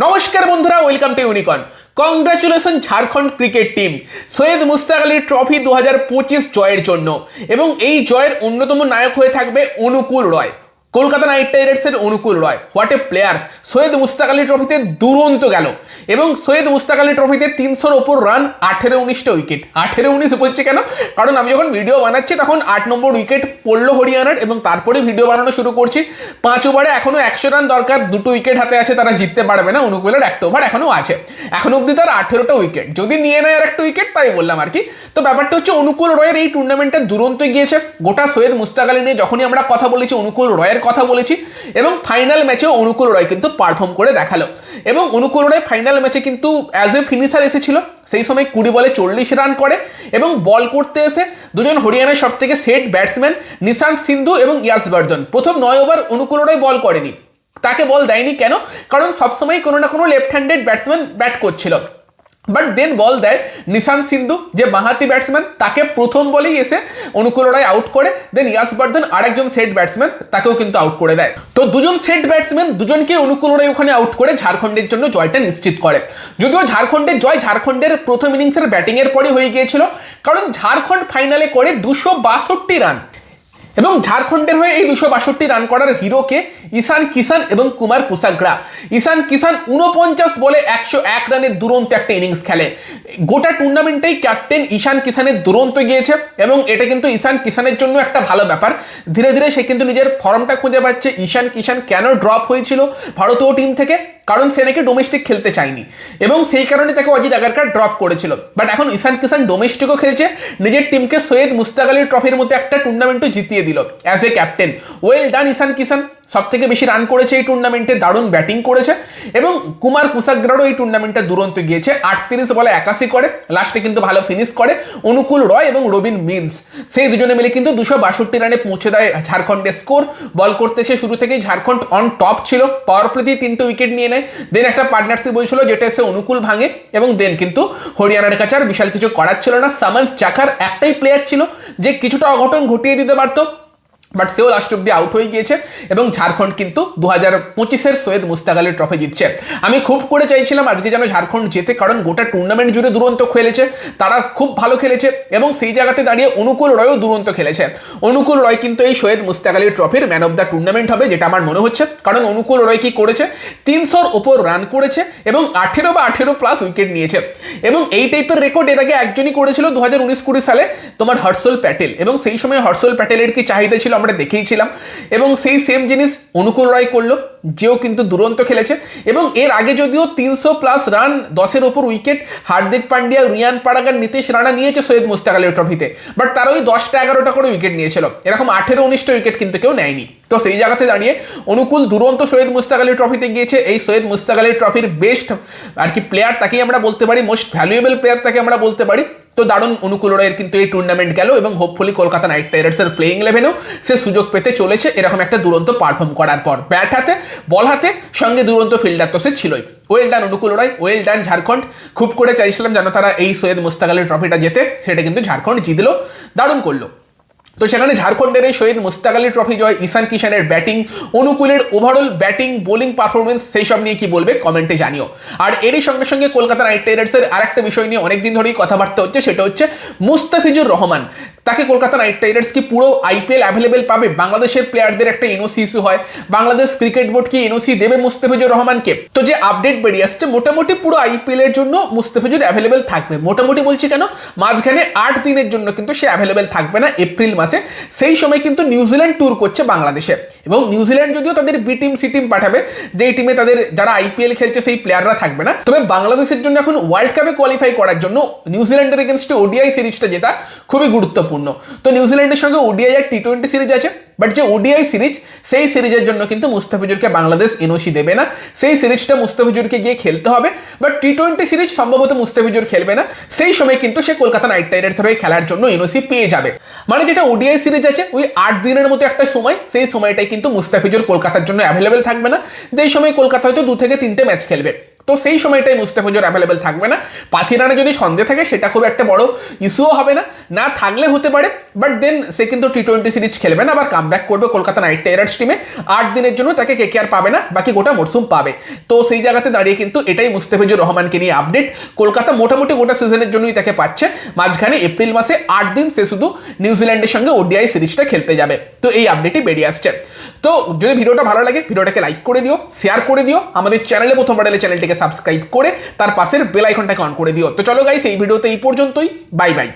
নমস্কার বন্ধুরা, welcome to Unicorn. Congratulation Jharkhand cricket team Syed Mushtaq Ali trophy 2025 জয়ের জন্য। এবং এই জয়ের অন্যতম নায়ক হয়ে থাকবে অনুকূল রয়, কলকাতা নাইট রাইডার্সের Anukul Roy. What a player! Syed Mushtaq Ali ট্রফিতে দুরন্ত গেল এবং সৈয়দ মুস্তাক আলী ট্রফিতে 300-র ওপর রান, 18-19টা উইকেট। 18-19 বলছে কেন? কারণ আমি যখন ভিডিও বানাচ্ছি তখন 8 নম্বর উইকেট পড়লো হরিয়ানার এবং তারপরে ভিডিও বানানো শুরু করছি। 5 ওভারে এখনো 100 রান দরকার, 2টো উইকেট হাতে আছে, তারা জিততে পারবে না। অনুকূলের 1টা ওভার এখনো আছে, এখন অব্দি তার 18টা উইকেট, যদি নিয়ে নেয় আর একটা উইকেট তাই বললাম আর কি। তো ব্যাপারটা হচ্ছে অনুকূল রয়ের এই টুর্নামেন্টটা দুরন্ত গিয়েছে। গোটা সৈয়দ মুস্তাক আলী নিয়ে যখনই আমরা কথা বলেছি অনুকূল রয়ের কথা বলেছি এবং ফাইনাল ম্যাচেও অনুকূল রয় কিন্তু পারফর্ম করে দেখালো। এবং অনুকূল রয় ফাইনাল ম্যাচে কিন্তু অ্যাজ এ ফিনিশার এসেছিল, সেই সময় 20 বলে 40 রান করে এবং বল করতে এসে দুজন হরিয়ানার সব থেকে সেট ব্যাটসম্যান নিশান্ত সিন্ধু এবং ইয়াশবর্ধন প্রথম 9 ওভার অনুকূল রয় বল করেনি, তাকে বল দেয়নি। কেন? কারণ সবসময় কোনো না কোনো লেফট হ্যান্ডেড ব্যাটসম্যান ব্যাট করছিল। বাট দেন বল দেয় নিশান্ত সিন্ধু, যে বাঁহাতি ব্যাটসম্যান, তাকে প্রথম বলেই এসে অনুকূল রয় আউট করে। দেন ইয়াশবর্ধন আরেকজন সেট ব্যাটসম্যান, তাকেও কিন্তু আউট করে দেয়। তো দুজন সেট ব্যাটসম্যান দুজনকে অনুকূল রয় ওখানে আউট করে ঝাড়খণ্ডের জন্য জয়টা নিশ্চিত করে। যদিও ঝাড়খণ্ডের জয় ঝাড়খণ্ডের প্রথম ইনিংসের ব্যাটিংয়ের পরে হয়ে গিয়েছিল, কারণ ঝাড়খণ্ড ফাইনালে করে 262 রান এবং ঝাড়খণ্ডের হয়ে এই 262 রান করার হিরোকে ঈশান কিষান এবং কুমার কুসাগ্রা। ঈশান কিষান 49 বলে 101 রানের দুরন্ত একটা ইনিংস খেলে। গোটা টুর্নামেন্টেই ক্যাপ্টেন ঈশান কিষানের দুরন্ত গিয়েছে এবং এটা কিন্তু ঈশান কিষানের জন্য একটা ভালো ব্যাপার। ধীরে ধীরে সে কিন্তু নিজের ফর্মটা খুঁজে পাচ্ছে। ঈশান কিষান কেন ড্রপ হয়েছিল ভারতীয় টিম থেকে? কারণ সে নাকি ডোমেস্টিক খেলতে চায়নি এবং সেই কারণে তাকে অজিত আগারকার ড্রপ করেছিল। বাট এখন ঈশান কিষান ডোমেস্টিকও খেলছে, নিজের টিমকে সৈয়দ মুস্তাক আলী ট্রফির মধ্যে একটা টুর্নামেন্টও জিতিয়ে দিল as a captain. Well done Ishan Kishan, সব থেকে বেশি রান করেছে এই টুর্নামেন্টে, দারুণ ব্যাটিং করেছে। এবং কুমার কুসাগ্রারও এই টুর্নামেন্টটা দুরন্ত গিয়েছে, 38 বলে 81 করে, লাস্টে কিন্তু ভালো ফিনিশ করে অনুকূল রয় এবং রবিন মিন্স। সেই দুজনে মিলে কিন্তু 262 রানে পৌঁছে দেয় ঝাড়খণ্ডের স্কোর। বল করতে এসে শুরু থেকেই ঝাড়খণ্ড অন টপ ছিল, পাওয়ার প্লেতেই 3টে উইকেট নিয়ে নেয়। দেন একটা পার্টনারশিপ হয়েছিল যেটা এসে অনুকূল ভাঙে এবং দেন কিন্তু হরিয়ানার কাছে আর বিশাল কিছু করার ছিল না। সামন্স জাখার একটাই প্লেয়ার ছিল যে কিছুটা অঘটন ঘটিয়ে দিতে পারতো, বাট সেও লাস্ট অব্দি আউট হয়ে গিয়েছে এবং ঝাড়খণ্ড কিন্তু 2025-এর সৈয়দ মুস্তাক আলী ট্রফি জিতছে। আমি খুব করে চাইছিলাম আজকে যেন ঝাড়খণ্ড জেতে, কারণ গোটা টুর্নামেন্ট জুড়ে দুরন্ত খেলেছে, তারা খুব ভালো খেলেছে এবং সেই জায়গাতে দাঁড়িয়ে অনুকূল রয়ও দুরন্ত খেলেছে। অনুকূল রয় কিন্তু এই সৈয়দ মুস্তাক আলী ট্রফির ম্যান অফ দ্য টুর্নামেন্ট হবে, যেটা আমার মনে হচ্ছে। কারণ অনুকূল রয় কি করেছে? 300-র ওপর রান করেছে এবং 18 বা 18+ উইকেট নিয়েছে। এবং এই টাইপের রেকর্ড এর আগে একজনই করেছিল 2019-20 সালে, তোমার হর্ষল প্যাটেল। এবং সেই সময় হর্ষল প্যাটেলের কি চাহিদা ছিল আমরা দেখেইছিলাম এবং সেই সেম জিনিস অনুকূল রয় করলো, যেও কিন্তু দুরন্ত খেলেছে। এবং এর আগে যদিও 300+ রান, 10-এর ওপর উইকেট হার্দিক পান্ডিয়া, রিয়ান পারাগার, নীতিশ রানা নিয়েছে সৈয়দ মুস্তাক আলী ট্রফিতে, বাট তারা ওই 10টা 11টা করে উইকেট নিয়েছিল, এরকম 18-19টা উইকেট কিন্তু কেউ নেয়নি। তো সেই জায়গাতে দাঁড়িয়ে অনুকূল দুরন্ত সৈয়দ মুস্তাক আলী ট্রফিতে গিয়েছে। এই সৈয়দ মুস্তাক আলী ট্রফির বেস্ট আর কি প্লেয়ার তাকেই আমরা বলতে পারি, মোস্ট ভ্যালুয়েবল প্লেয়ার তাকে আমরা বলতে পারি। তো দারুণ অনুকূল রয়ের কিন্তু এই টুর্নামেন্ট গেল এবং হোপফুলি কলকাতা নাইট রাইডার্সের প্লেইং ইলেভেনেও সে সুযোগ পেতে চলেছে এরকম একটা দুরন্ত পারফর্ম করার পর। ব্যাট হাতে, বল হাতে, সঙ্গে দুরন্ত ফিল্ডার তো সে ছিলই। ওয়েল ডান অনুকূল রয়, ওয়েল ডান ঝাড়খণ্ড। খুব করে চাইছিলাম যেন তারা এই সৈয়দ মুস্তাক আলী ট্রফিটা জেতে, সেটা কিন্তু ঝাড়খণ্ড জিতলো, দারুণ করলো। তো সেখানে ঝাড়খণ্ডের এই সৈয়দ মুস্তাক আলী ট্রফি জয়, ঈশান কিষানের ব্যাটিং, অনুকূলের ওভারঅল ব্যাটিং বোলিং পারফরমেন্স, সেই সব নিয়ে কি বলবে কমেন্টে জানিও। আর এরই সঙ্গে সঙ্গে কলকাতা নাইট রাইডার্সের আরেকটা বিষয় নিয়ে অনেকদিন ধরেই কথাবার্তা হচ্ছে, সেটা হচ্ছে মুস্তাফিজুর রহমান। তাকে কলকাতা নাইট রাইডার্স কি পুরো আইপিএল অ্যাভেলেবেল পাবে? বাংলাদেশের প্লেয়ারদের একটা এনওসি ইস্যু হয়, বাংলাদেশ ক্রিকেট বোর্ড কি এনওসি দেবে মুস্তাফিজুর রহমানকে? তো যে আপডেট বেরিয়ে আসছে, মোটামুটি পুরো আইপিএল এর জন্য মুস্তাফিজুর অ্যাভেলেবেল থাকবে। মোটামুটি বলছি কেন, মাঝখানে 8 দিনের জন্য কিন্তু সে অ্যাভেলেবেল থাকবে না এপ্রিল মাসে। সেই সময় কিন্তু নিউজিল্যান্ড ট্যুর করছে বাংলাদেশে এবং নিউজিল্যান্ড যদিও তাদের বি টিম সি টিম পাঠাবে, যেই টিমে তাদের যারা আইপিএল খেলছে সেই প্লেয়াররা থাকবে না। তবে বাংলাদেশের জন্য এখন ওয়ার্ল্ড কাপে কোয়ালিফাই করার জন্য নিউজিল্যান্ডের এগেনস্টে ওডিআই সিরিজটা জেতা খুবই গুরুত্বপূর্ণ। তো নিউজিল্যান্ডের সঙ্গে ওডিআই আর টি20 সিরিজ আছে, বাট যে ওডিআই সিরিজ, সেই সিরিজের জন্য কিন্তু মুস্তাফিজুরকে বাংলাদেশ এনওসি দেবে না। সেই সিরিজটা মুস্তাফিজুরকে গিয়ে খেলতে হবে, বাট টি20 সিরিজ সম্ভবত মুস্তাফিজুর খেলবে না। সেই সময় কিন্তু সে কলকাতা নাইট রাইডার্সের হয়ে খেলার জন্য এনওসি পেয়ে যাবে। মানে যেটা ওডিআই সিরিজ আছে ওই 8 দিনের মতো একটা সময়, সেই সময়টাই কিন্তু মুস্তাফিজুর কলকাতার জন্য অ্যাভেলেবেল থাকবে না, যেই সময় কলকাতা হয়তো 2 থেকে 3টে ম্যাচ খেলবে। তো সেই সময়টাই মুস্তাফিজুর অ্যাভেলেবেল থাকবে না। পাথিরানে যদি সন্দেহ থাকে সেটা খুব একটা বড় ইস্যুও হবে না, না থাকলে হতে পারে, বাট দেন সে কিন্তু টি-20 সিরিজ খেলবে না, আবার কামব্যাক করবে কলকাতা নাইট রাইডার্স টিমে। 8 দিনের জন্য তাকে কেকেআর পাবে না, বাকি গোটা মরসুম পাবে। তো সেই জায়গাতে দাঁড়িয়ে কিন্তু এটাই মুস্তাফিজুর রহমানকে নিয়ে আপডেট। কলকাতা মোটামুটি গোটা সিজনের জন্যই তাকে পাচ্ছে, মাঝখানে এপ্রিল মাসে 8 দিন সে শুধু নিউজিল্যান্ডের সঙ্গে ওডিআই সিরিজটা খেলতে যাবে। তো এই আপডেটই বেরিয়ে আসছে। তো যদি ভিডিওটা ভালো লাগে ভিডিওটাকে লাইক করে দিও, শেয়ার করে দিও, আমাদের চ্যানেলে প্রথমবার এলে চ্যানেলটিকে সাবস্ক্রাইব করে তার পাশের বেল আইকনটাকে অন করে দিও। তো চলো গাইস, এই ভিডিওতে এই পর্যন্তই, বাই বাই।